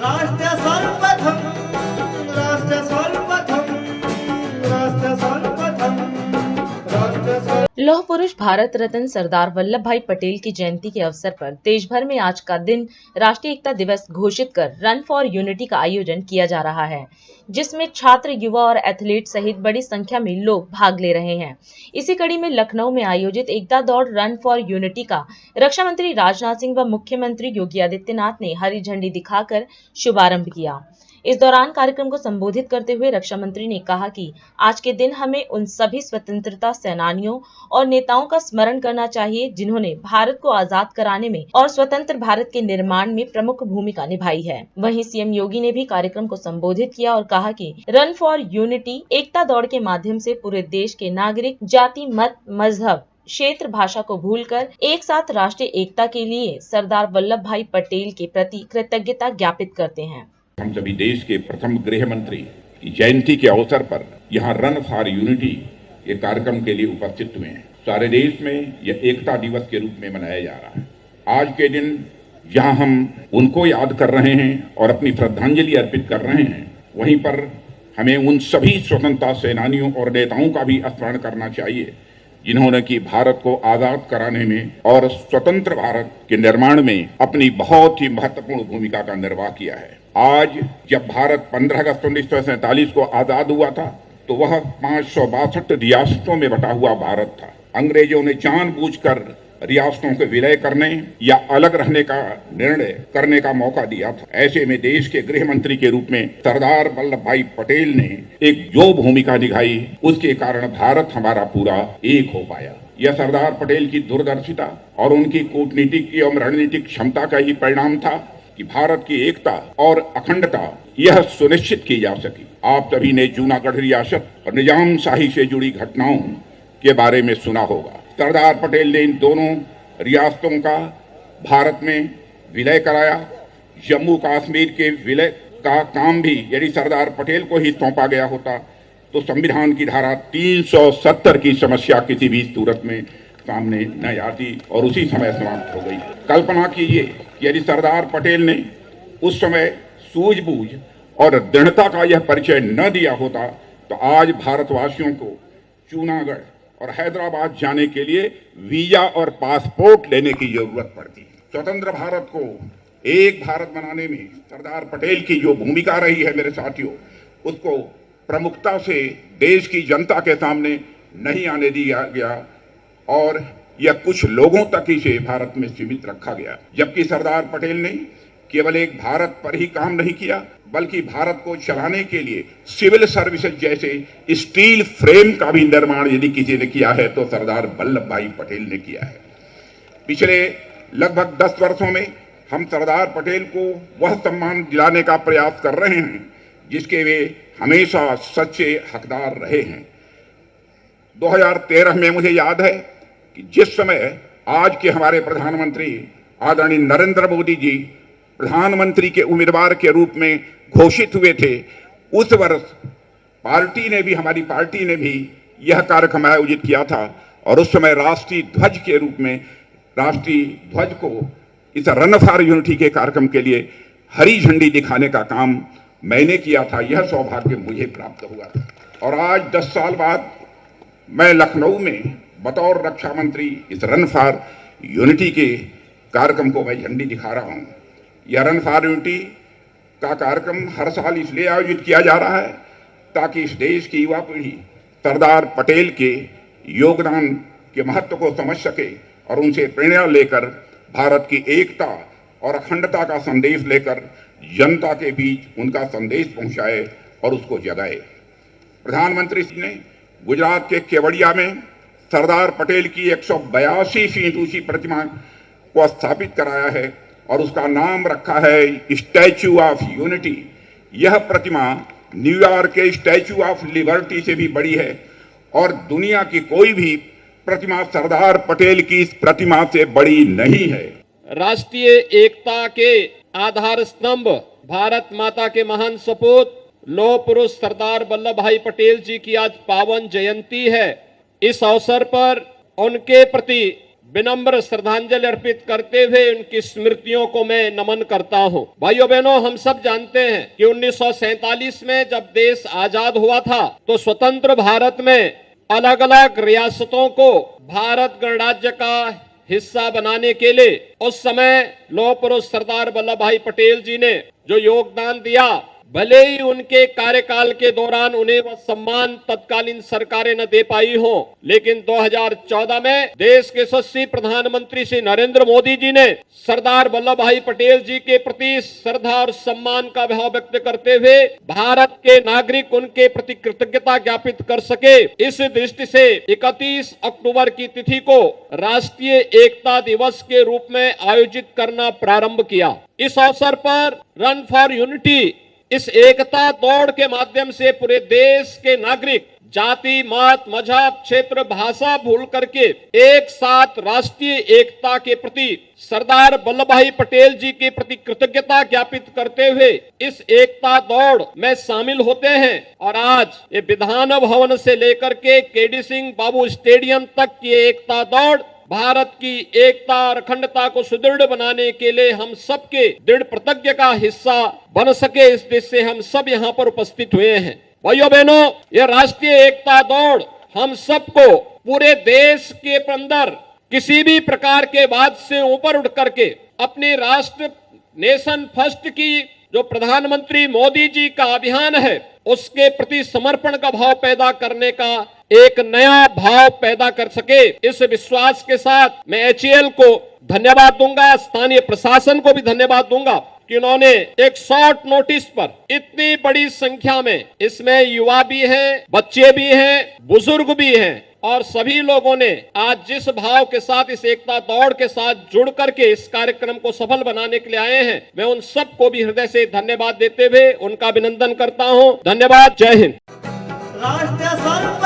राष्ट्र सर्वप्रथम राष्ट्र सर्वप्रथम राष्ट्र सर्वप्रथम राष्ट्र सर्व लौह पुरुष भारत रत्न सरदार वल्लभ भाई पटेल की जयंती के अवसर पर देश भर में आज का दिन राष्ट्रीय एकता दिवस घोषित कर रन फॉर यूनिटी का आयोजन किया जा रहा है, जिसमें छात्र, युवा और एथलीट सहित बड़ी संख्या में लोग भाग ले रहे हैं। इसी कड़ी में लखनऊ में आयोजित एकता दौड़ रन फॉर यूनिटी का रक्षा मंत्री राजनाथ सिंह व मुख्यमंत्री योगी आदित्यनाथ ने हरी झंडी दिखाकर शुभारंभ किया। इस दौरान कार्यक्रम को संबोधित करते हुए रक्षा मंत्री ने कहा कि आज के दिन हमें उन सभी स्वतंत्रता सेनानियों और नेताओं का स्मरण करना चाहिए जिन्होंने भारत को आजाद कराने में और स्वतंत्र भारत के निर्माण में प्रमुख भूमिका निभाई है। वहीं सीएम योगी ने भी कार्यक्रम को संबोधित किया और कहा कि रन फॉर यूनिटी एकता दौड़ के माध्यम से पूरे देश के नागरिक जाति, मत, मजहब, क्षेत्र, भाषा को भूलकर एक साथ राष्ट्रीय एकता के लिए सरदार वल्लभ भाई पटेल के प्रति कृतज्ञता ज्ञापित करते हैं। हम सभी देश के प्रथम गृह मंत्री की जयंती के अवसर पर यहाँ रन फॉर यूनिटी ये कार्यक्रम के लिए उपस्थित हुए हैं। सारे देश में यह एकता दिवस के रूप में मनाया जा रहा है। आज के दिन जहाँ हम उनको याद कर रहे हैं और अपनी श्रद्धांजलि अर्पित कर रहे हैं, वहीं पर हमें उन सभी स्वतंत्रता सेनानियों और नेताओं का भी स्मरण करना चाहिए जिन्होंने कि भारत को आजाद कराने में और स्वतंत्र भारत के निर्माण में अपनी बहुत ही महत्वपूर्ण भूमिका का निर्वाह किया है। आज जब भारत 15 अगस्त 1947 को आजाद हुआ था तो वह 562 रियासतों में बटा हुआ भारत था। अंग्रेजों ने जानबूझकर रियासतों के विलय करने या अलग रहने का निर्णय करने का मौका दिया था। ऐसे में देश के गृह मंत्री के रूप में सरदार वल्लभ भाई पटेल ने एक जो भूमिका दिखाई, उसके कारण भारत हमारा पूरा एक हो पाया। यह सरदार पटेल की दूरदर्शिता और उनकी कूटनीतिक एवं रणनीतिक क्षमता का ही परिणाम था कि भारत की एकता और अखंडता यह सुनिश्चित की जा सकी। आप सभी ने जूनागढ़ रियासत और निजाम शाही से जुड़ी घटनाओं के बारे में सुना होगा। सरदार पटेल ने इन दोनों रियासतों का भारत में विलय कराया। जम्मू कश्मीर के विलय का काम भी यदि सरदार पटेल को ही सौंपा गया होता तो संविधान की धारा 370 की समस्या किसी भी सूरत में सामने न आती और उसी समय समाप्त हो गई। कल्पना कीजिए यदि सरदार पटेल ने उस समय सूझबूझ और दृढ़ता का यह परिचय न दिया होता तो आज भारतवासियों को जूनागढ़ और हैदराबाद जाने के लिए वीजा और पासपोर्ट लेने की जरूरत पड़ती। स्वतंत्र भारत को एक भारत बनाने में सरदार पटेल की जो भूमिका रही है मेरे साथियों, उसको प्रमुखता से देश की जनता के सामने नहीं आने दिया गया और यह कुछ लोगों तक ही से भारत में सीमित रखा गया। जबकि सरदार पटेल ने केवल एक भारत पर ही काम नहीं किया बल्कि भारत को चलाने के लिए सिविल सर्विसेज जैसे स्टील फ्रेम का भी निर्माण यदि किसी ने किया है तो सरदार वल्लभ भाई पटेल ने किया है। पिछले लगभग 10 वर्षों में हम सरदार पटेल को वह सम्मान दिलाने का प्रयास कर रहे हैं जिसके वे हमेशा सच्चे हकदार रहे हैं। 2013 में मुझे याद है कि जिस समय आज के हमारे प्रधानमंत्री आदरणीय नरेंद्र मोदी जी प्रधानमंत्री के उम्मीदवार के रूप में घोषित हुए थे, उस वर्ष हमारी पार्टी ने भी यह कार्यक्रम आयोजित किया था और उस समय राष्ट्रीय ध्वज के रूप में राष्ट्रीय ध्वज को इस रन फॉर यूनिटी के कार्यक्रम के लिए हरी झंडी दिखाने का काम मैंने किया था। यह सौभाग्य मुझे प्राप्त हुआ और आज 10 साल बाद मैं लखनऊ में बतौर रक्षा मंत्री इस रन फॉर यूनिटी के कार्यक्रम को मैं झंडी दिखा रहा हूं। यह रन फॉर यूनिटी का कार्यक्रम हर साल इसलिए आयोजित किया जा रहा है ताकि इस देश की युवा पीढ़ी सरदार पटेल के योगदान के महत्व को समझ सके और उनसे प्रेरणा लेकर भारत की एकता और अखंडता का संदेश लेकर जनता के बीच उनका संदेश पहुंचाए और उसको जगाए। प्रधानमंत्री ने गुजरात के केवड़िया में सरदार पटेल की 182 फीट ऊंची प्रतिमा को स्थापित कराया है और उसका नाम रखा है स्टैच्यू ऑफ यूनिटी। यह प्रतिमा न्यूयॉर्क के स्टैच्यू ऑफ लिबर्टी से भी बड़ी है और दुनिया की कोई भी प्रतिमा सरदार पटेल की इस प्रतिमा से बड़ी नहीं है। राष्ट्रीय एकता के आधार स्तंभ भारत माता के महान सपूत लौह पुरुष सरदार वल्लभ भाई पटेल जी की आज पावन जयंती है। इस अवसर पर उनके प्रति विनम्र श्रद्धांजलि अर्पित करते हुए उनकी स्मृतियों को मैं नमन करता हूं। भाइयों बहनों, हम सब जानते हैं कि 1947 में जब देश आजाद हुआ था तो स्वतंत्र भारत में अलग अलग रियासतों को भारत गणराज्य का हिस्सा बनाने के लिए उस समय लौह पुरुष सरदार वल्लभ भाई पटेल जी ने जो योगदान दिया, भले ही उनके कार्यकाल के दौरान उन्हें वह सम्मान तत्कालीन सरकारें न दे पाई हो, लेकिन 2014 में देश के यशस्वी प्रधानमंत्री श्री नरेंद्र मोदी जी ने सरदार वल्लभ भाई पटेल जी के प्रति श्रद्धा और सम्मान का भाव व्यक्त करते हुए भारत के नागरिक उनके प्रति कृतज्ञता ज्ञापित कर सके, इस दृष्टि से 31 अक्टूबर की तिथि को राष्ट्रीय एकता दिवस के रूप में आयोजित करना प्रारंभ किया। इस अवसर पर रन फॉर यूनिटी, इस एकता दौड़ के माध्यम से पूरे देश के नागरिक जाति, मत, मजहब, क्षेत्र, भाषा भूल करके एक साथ राष्ट्रीय एकता के प्रति सरदार वल्लभ भाई पटेल जी के प्रति कृतज्ञता ज्ञापित करते हुए इस एकता दौड़ में शामिल होते हैं। और आज ये विधान भवन से लेकर के केडी सिंह बाबू स्टेडियम तक की एकता दौड़ भारत की एकता और अखंडता को सुदृढ़ बनाने के लिए हम सबके दृढ़ प्रतिज्ञा का हिस्सा बन सके, इस देश से हम सब यहाँ पर उपस्थित हुए हैं। भाइयों बहनों, ये राष्ट्रीय एकता दौड़ हम सबको पूरे देश के अंदर किसी भी प्रकार के वाद से ऊपर उठ करके अपने राष्ट्र नेशन फर्स्ट की जो प्रधानमंत्री मोदी जी का अभियान है उसके प्रति समर्पण का भाव पैदा करने का एक नया भाव पैदा कर सके, इस विश्वास के साथ मैं HAL को धन्यवाद दूंगा, स्थानीय प्रशासन को भी धन्यवाद दूंगा कि उन्होंने एक शॉर्ट नोटिस पर इतनी बड़ी संख्या में, इसमें युवा भी हैं, बच्चे भी हैं, बुजुर्ग भी हैं, और सभी लोगों ने आज जिस भाव के साथ इस एकता दौड़ के साथ जुड़ करके इस कार्यक्रम को सफल बनाने के लिए आए हैं, मैं उन सबको भी हृदय से धन्यवाद देते हुए उनका अभिनंदन करता हूं। धन्यवाद। जय हिंद। राष्ट्र सर्व